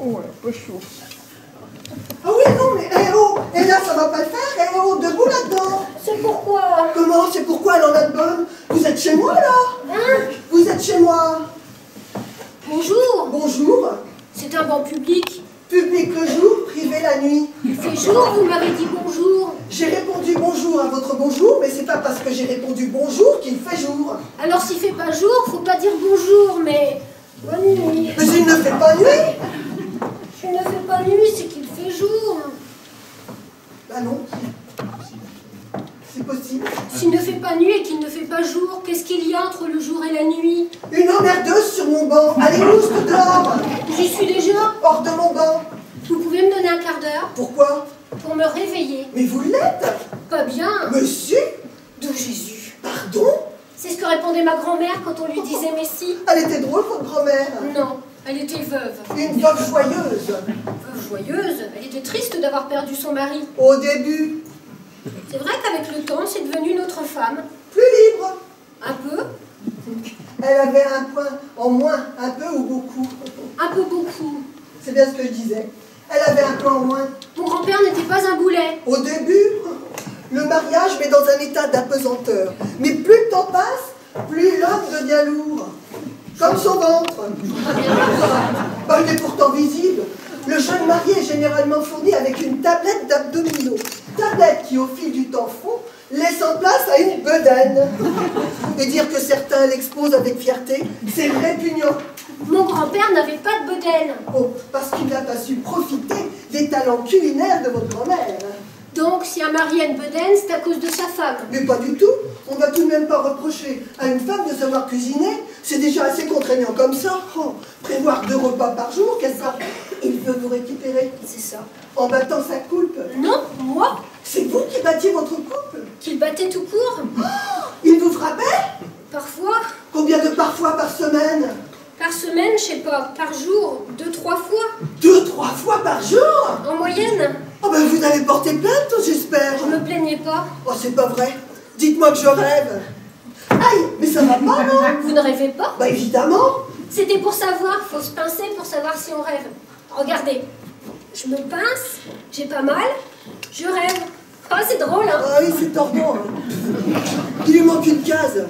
Oh, un peu chaud. Ah oui, non, mais oh, et là, ça va pas le faire, oh, debout là-dedans. C'est pourquoi? Comment? C'est pourquoi elle en a de bonne? Vous êtes chez moi, là? Hein? Vous êtes chez moi? Bonjour. Bonjour. C'est un banc public. Public le jour, privé la nuit. Il fait jour, vous m'avez dit bonjour. J'ai répondu bonjour à votre bonjour, mais c'est pas parce que j'ai répondu bonjour qu'il fait jour. Alors s'il fait pas jour, faut pas dire bonjour, mais bonne nuit. Mais il ne fait pas nuit. Je ne fais pas nuit, c'est qu'il fait jour. Bah non. C'est possible. S'il ne fait pas nuit et qu'il ne fait pas jour, qu'est-ce qu'il y a entre le jour et la nuit? Une emmerdeuse sur mon banc. Allez, mousse dehors. J'y suis déjà. Hors de mon banc. Vous pouvez me donner un quart d'heure Pourquoi? pour me réveiller? Mais vous l'êtes. Pas bien. Monsieur? De Jésus. Pardon? C'est ce que répondait ma grand-mère quand on lui disait Messie. Elle était drôle, votre grand-mère. Non, elle était veuve. Une veuve joyeuse. Veuve joyeuse, elle était triste d'avoir perdu son mari. Au début, C'est vrai qu'avec le temps, c'est devenu notre femme. plus libre. Un peu, Elle avait un point en moins, un peu ou beaucoup. un peu beaucoup. C'est bien ce que je disais. Elle avait un point en moins. Mon grand-père n'était pas un boulet. Au début, le mariage met dans un état d'apesanteur. Mais plus le temps passe, plus l'homme devient lourd. Comme son ventre. Bah, il est pourtant visible. Le jeune marié est généralement fourni avec une tablette d'abdominaux. Tablette qui, au fil du temps fond, laissant place à une bedaine. Et dire que certains l'exposent avec fierté, c'est répugnant. Mon grand-père n'avait pas de bedaine. Oh, parce qu'il n'a pas su profiter des talents culinaires de votre grand-mère. Donc, si un mari a une bedaine, c'est à cause de sa femme. Mais pas du tout. On ne va tout de même pas reprocher à une femme de savoir cuisiner. C'est déjà assez contraignant comme ça. Oh, prévoir 2 repas par jour, qu'est-ce que il veut vous récupérer. C'est ça. En battant sa coupe. Non, moi, C'est vous qui battiez votre coupe. qu'il battait tout court. Il vous frappait. Parfois, Combien de parfois par semaine? par semaine, je sais pas, par jour, 2-3 fois, 2-3 fois par jour? en moyenne. Oh ben vous avez porté plainte, j'espère. Je me plaignais pas. Oh, c'est pas vrai. Dites-moi que je rêve. Aïe, mais ça va pas, non? Vous ne rêvez pas? Bah évidemment. C'était pour savoir, faut se pincer pour savoir si on rêve. Regardez, je me pince, j'ai pas mal, je rêve. Oh, c'est drôle, hein? Ah oui, c'est tordant. Hein. Il lui manque une case.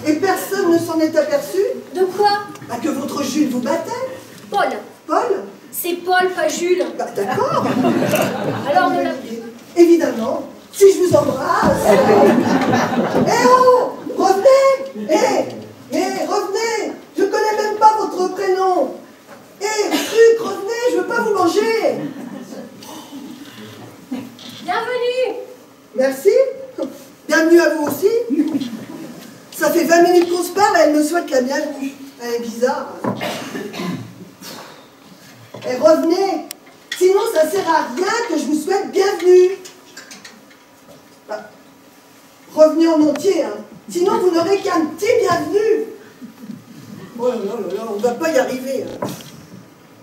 Et personne ne s'en est aperçu? De quoi? Ah, que votre Jules vous battait? Paul. Paul? C'est Paul, pas Jules. Bah d'accord. Alors, ne la... Évidemment. Si je vous embrasse. Eh oh! Revenez! Revenez! Je connais même pas votre prénom. Truc, revenez, je veux pas vous manger. Bienvenue. Merci. Bienvenue à vous aussi. Ça fait 20 minutes qu'on se parle, elle me souhaite la bienvenue. Elle est bizarre. Et revenez. Sinon, ça sert à rien que je vous souhaite bienvenue. Bah, revenez en entier, hein. Sinon, vous n'aurez qu'un petit bienvenue. Oh là là là là, on va pas y arriver. Hein.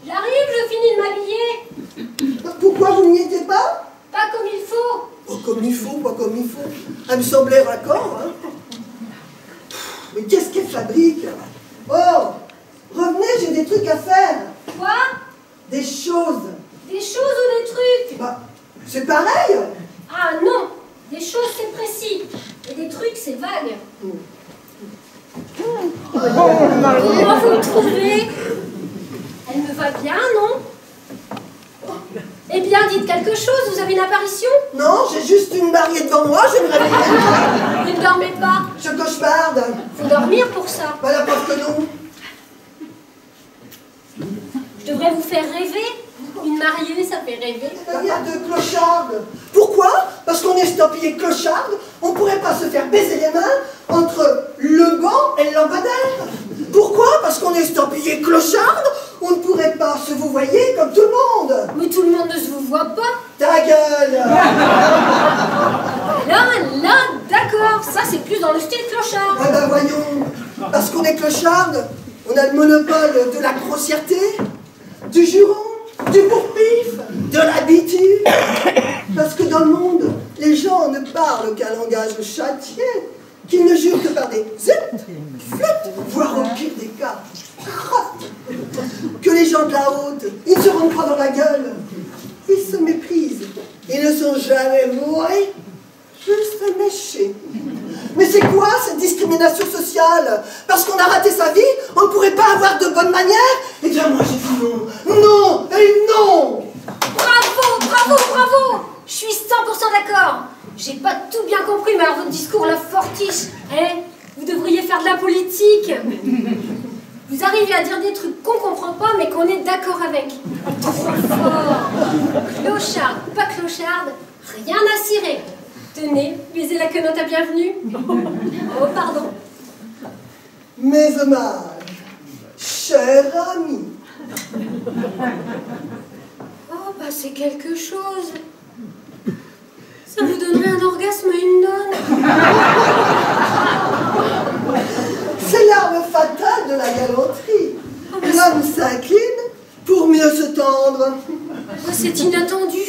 J'arrive, je finis de m'habiller. Pourquoi vous n'y étiez pas? Pas comme il faut. Pas comme il faut, pas comme il faut. Elle me semblait raccord, hein. Mais qu'est-ce qu'elle fabrique? Oh, revenez, j'ai des trucs à faire. Quoi? Des choses. Des choses ou des trucs? Bah, c'est pareil. Ah non, des choses c'est précis. Et des trucs c'est vague. Comment vous me trouvez? Elle me va bien, non? Eh bien, dites quelque chose, vous avez une apparition? Non, j'ai juste une mariée devant moi, je me réveille. Vous ne dormez pas? Je cauchemarde. Faut dormir pour ça. Bah, la preuve que non. Je devrais vous faire rêver. Une mariée, ça fait rêver. Il y a de clochardes. Pourquoi? Parce qu'on est estampillé clocharde, on pourrait pas se faire baiser les mains entre le banc et le lampadaire. Pourquoi? Parce qu'on est estampillé clocharde, on ne pourrait pas se vous voyez comme tout le monde. Mais tout le monde ne se vous voit pas. Ta gueule. Là, d'accord, ça c'est plus dans le style clochard. Ah ben voyons, parce qu'on est clocharde, on a le monopole de la grossièreté, du juron, du bourre-pif, de l'habitude. Parce que dans le monde, les gens ne parlent qu'un langage châtié, qu'ils ne jurent que par des zut, flûtes, voire au pire des cas, crottes. Que les gens de la haute, ils ne se rendent pas dans la gueule. Ils se méprisent. Ils ne sont jamais bourrés, juste méchés. Mais c'est quoi cette discrimination sociale? Parce qu'on a raté sa vie, on ne pourrait pas avoir de bonnes manières? Eh bien moi j'ai dit non, non et non. Bravo, bravo, bravo. Je suis 100% d'accord. J'ai pas tout bien compris, mais alors votre discours, la fortiche. Vous devriez faire de la politique. Vous arrivez à dire des trucs qu'on comprend pas, mais qu'on est d'accord avec. Trop fort. Clochard, pas clocharde, rien à cirer. Tenez, lisez la quenotte à bienvenue. Oh, pardon. Mes hommages, cher ami. Oh, bah c'est quelque chose. Ça vous donnerait un orgasme à une nonne. C'est l'arme fatale de la galanterie. L'homme s'incline pour mieux se tendre. Oh, c'est inattendu.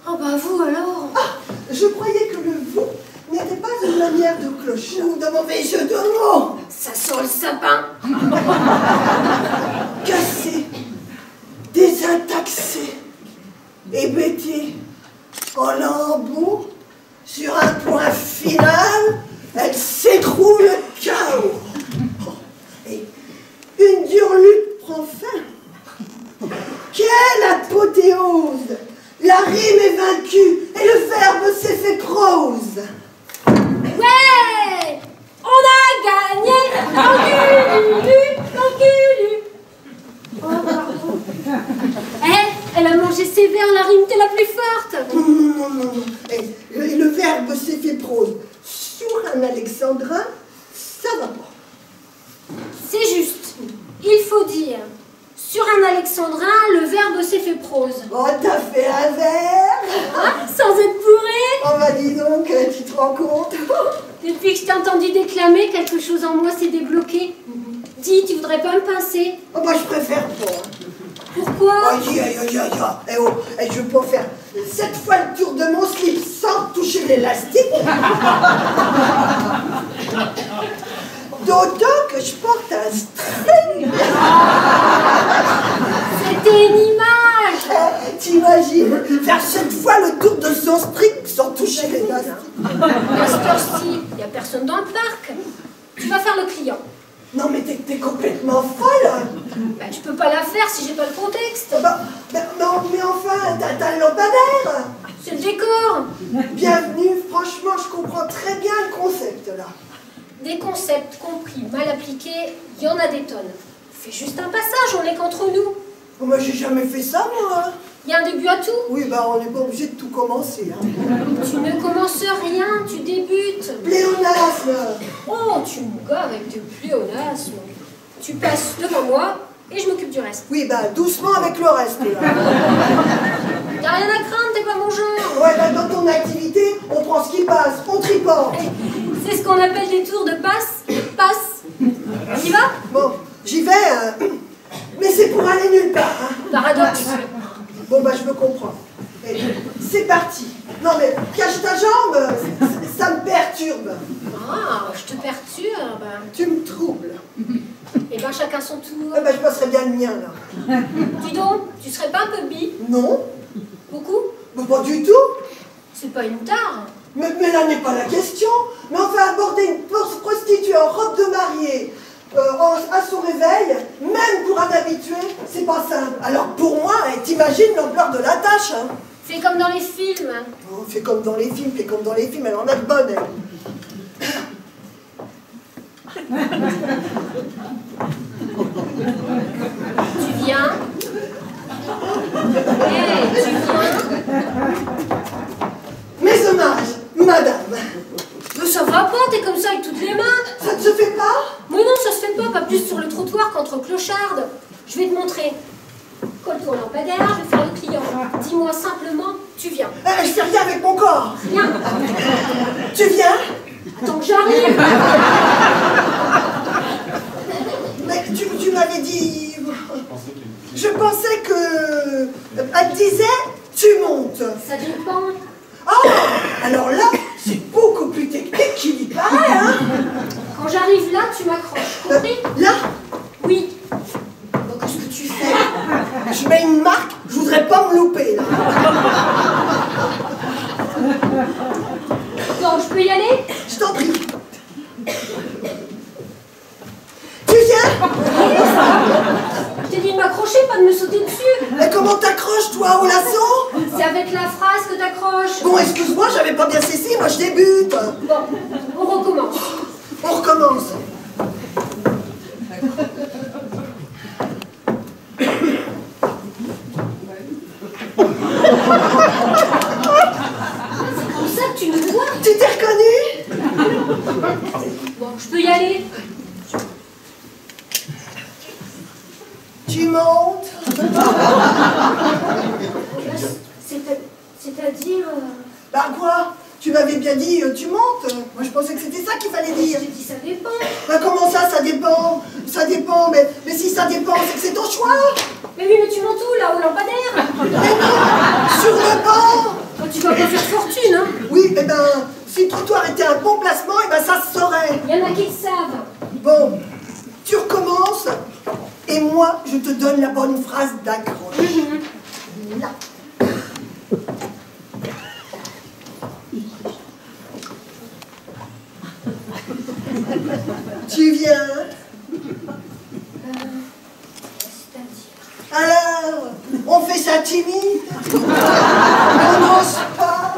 Oh, bah vous alors. Ah, je croyais que le vous n'était pas une manière de clochard ou de mauvais jeu de mots. Ça sent le sapin. Cassé, désintaxé, hébété, en lambeaux, sur un point final, elle s'écroule chaos. Et une dure lutte prend fin. Quelle apothéose! La rime est vaincue et le verbe s'est fait prose. Ouais! On a gagné! L'encululu! Oh, bravo. Elle a mangé sévère, la rime t'es la plus forte. Non. Et le verbe s'est fait prose. Sur un alexandrin, ça va pas. C'est juste. Il faut dire. Sur un alexandrin, le verbe s'est fait prose. Oh, t'as fait un verbe? Ah, sans être bourré. Oh, bah dis donc, tu te rends compte? Depuis que je t'ai entendu déclamer, quelque chose en moi s'est débloqué. Dis, tu voudrais pas me pincer? Oh, bah je préfère pas. Pourquoi? Aïe. Eh oh, je peux faire 7 fois le tour de mon slip sans toucher l'élastique. D'autant que je porte un string. C'était une image. T'imagines faire 7 fois le tour de son string sans toucher l'élastique? À cette heure-ci, il n'y a personne dans le parc. Tu vas faire le client. Non mais t'es complètement folle. Ben, je peux pas la faire si j'ai pas le contexte. Non mais enfin, t'as le lampadaire. C'est le décor. Bienvenue, franchement je comprends très bien le concept là. Des concepts compris, mal appliqués, il y en a des tonnes. Fais juste un passage, on est qu'entre nous. Oh, moi j'ai jamais fait ça moi. Il y a un début à tout. Oui bah on n'est pas obligé de tout commencer. Hein. Tu ne commences rien, tu débutes. Pléonasme. Oh, tu me gars avec tes pléonasmes. Tu passes devant moi et je m'occupe du reste. Oui bah doucement avec le reste là. T'as rien à craindre, t'es pas mon genre. Ouais bah dans ton activité, on prend ce qui passe, on triporte. C'est ce qu'on appelle des tours de passe. Passe. On y va? Bon, j'y vais, mais c'est pour aller nulle part. Hein. Paradoxe. Bon bah je me comprends. Et c'est parti. Non mais cache ta jambe, ça me perturbe. Ah, je te perturbe. Tu me troubles. Eh ben chacun son tour. Eh ben je passerai bien le mien là. Dis donc, tu serais pas un peu bi? Non, Beaucoup? mais pas du tout. C'est pas une tare. Mais là n'est pas la question. Mais enfin aborder une prostituée en robe de mariée à son réveil, même pour un habitué, c'est pas simple. Alors pour moi, t'imagines l'ampleur de la tâche. Hein. Fais comme dans les films. Oh, fais comme dans les films, elle en a de bonnes. Elle. Tu viens? Hey, tu viens? Mes hommages, madame. Mais ça va pas, t'es comme ça avec toutes les mains. Ça ne se fait pas? Mais non, ça se fait pas plus sur le trottoir qu'entre clochards. Je vais te montrer. Colle ton lampadaire, je vais faire le client. Dis-moi simplement, tu viens. Je fais rien avec mon corps. Viens. Tu viens? Attends que j'arrive. Mais tu m'avais dit... Je pensais que... Elle disait, tu montes. Ça dépend. Oh, alors là, c'est beaucoup plus technique qu'il y paraît, hein? Quand j'arrive là, tu m'accroches. Compris? Là? Oui. Donc, qu'est-ce que tu fais? Je mets une marque, je voudrais pas me louper, là. Bon, je peux y aller? Je t'en prie. Tu viens? Je t'ai dit de m'accrocher, pas de me sauter dessus. Mais comment t'accroches, toi, au lasso? C'est avec la phrase que t'accroches. Bon, excuse-moi, j'avais pas bien saisi, moi je débute. Bon, on recommence. On recommence. C'est comme ça que tu me vois? Tu t'es reconnu? Bon, je peux y aller? Tu montes? C'est-à-dire... Bah quoi? Tu m'avais bien dit, tu montes. Moi je pensais que c'était ça qu'il fallait dire. Je te dis ça dépend. Bah comment ça dépend? Ça dépend, mais si ça dépend, c'est que c'est ton choix. Mais oui, mais tu montes où, là, au lampadaire? Mais non, sur le banc. Oh, tu vas pas faire fortune, hein? Oui, eh ben, si le trottoir était un bon placement, eh ben ça se saurait. Il y en a qui le savent. Bon, tu recommences, et moi, je te donne la bonne phrase d'accroche. Là. Tu viens? C'est-à-dire... Alors, on fait ça timide? On n'ose pas?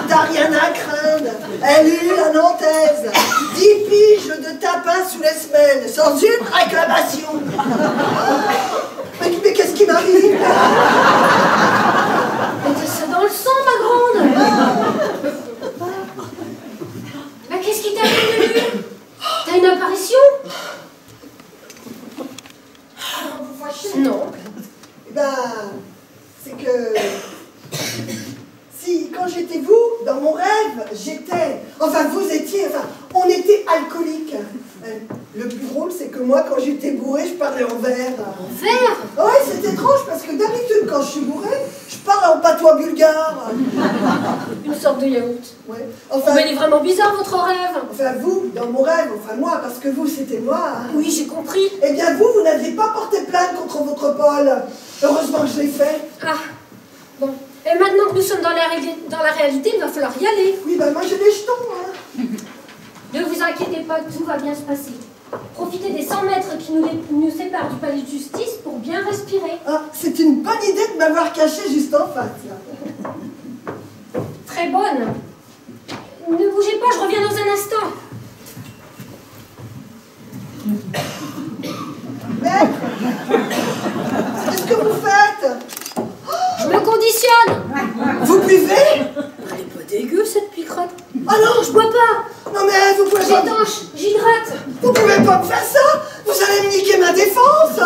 T'as rien à craindre? Elle eut la Nantaise. 10 piges de tapin sous les semelles, sans une réclamation. Mais qu'est-ce qui m'arrive? Mais t'as ça dans le sang, ma grande! Mais qu'est-ce qui t'arrive de lui? T'as une apparition? Non. Eh ben, c'est que... Si, quand j'étais vous, dans mon rêve, j'étais... Enfin, vous étiez... Enfin, on était alcooliques. Le plus drôle, c'est que moi, quand j'étais bourré, je parlais en verre. En verre? Oui, c'est étrange, parce que d'habitude, quand je suis bourré, je parle en patois bulgare. Une sorte de yaourt. Ouais. Oh, Enfin, mais il est vraiment bizarre, votre rêve. enfin, vous, dans mon rêve, enfin moi, parce que vous, c'était moi. Hein. Oui, j'ai compris. Eh bien, vous n'aviez pas porté plainte contre votre Paul. Heureusement que je l'ai fait. Ah, bon. Et maintenant que nous sommes dans la réalité, il va falloir y aller. Oui, ben moi, j'ai des jetons. Hein. Ne vous inquiétez pas, tout va bien se passer. Profitez des 100 mètres qui nous séparent du palais de justice pour bien respirer. Ah, c'est une bonne idée de m'avoir caché juste en face. Là. Très bonne. Ne bougez pas, je reviens dans un instant. Maître, qu'est-ce que vous faites? Je me conditionne. Vous buvez? Elle est pas dégueu, cette picrotte. Ah non, Je bois pas. non mais vous pouvez pas... J'étanche, j'hydrate. Vous pouvez pas me faire ça? Vous allez me niquer ma défense.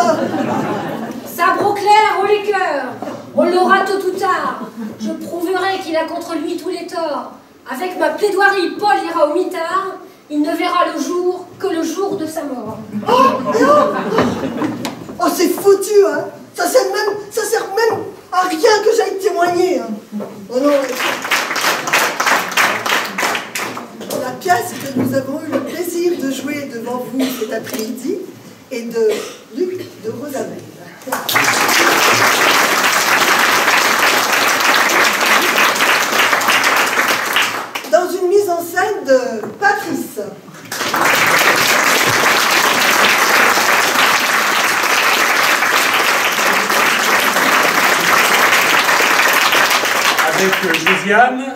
Sabre au clair, au les cœurs. On l'aura tôt ou tard. Je prouverai qu'il a contre lui tous les torts. Avec ma plaidoirie, Paul ira au mitard. Il ne verra le jour que le jour de sa mort. Oh, c'est foutu, hein. Ça sert même à rien que j'aille témoigner. Hein. Oh non. La pièce que nous avons eu le plaisir de jouer devant vous cet après-midi est de Luc de Rosabelle. Dans une mise en scène de Patrice. Avec Josiane,